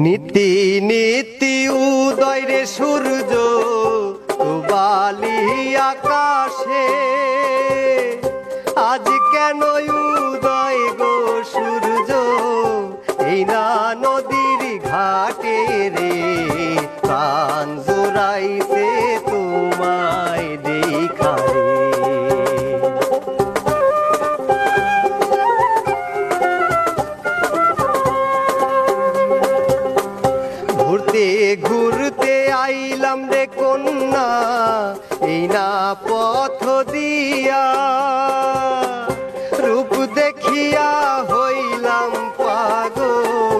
নীতি নীতি উদয় রে সূর্য বালি আকাশে, আজ কেন উদয় গো সূর্য এই না নদীর ঘাটে রে, প্রাণ জোড়াইছে তোমায় দেখা রে। ঘুরতে ঘুরতে আইলাম রে কন্যা এই না পথ দিয়া, রূপ দেখিয়া হইলাম পাগল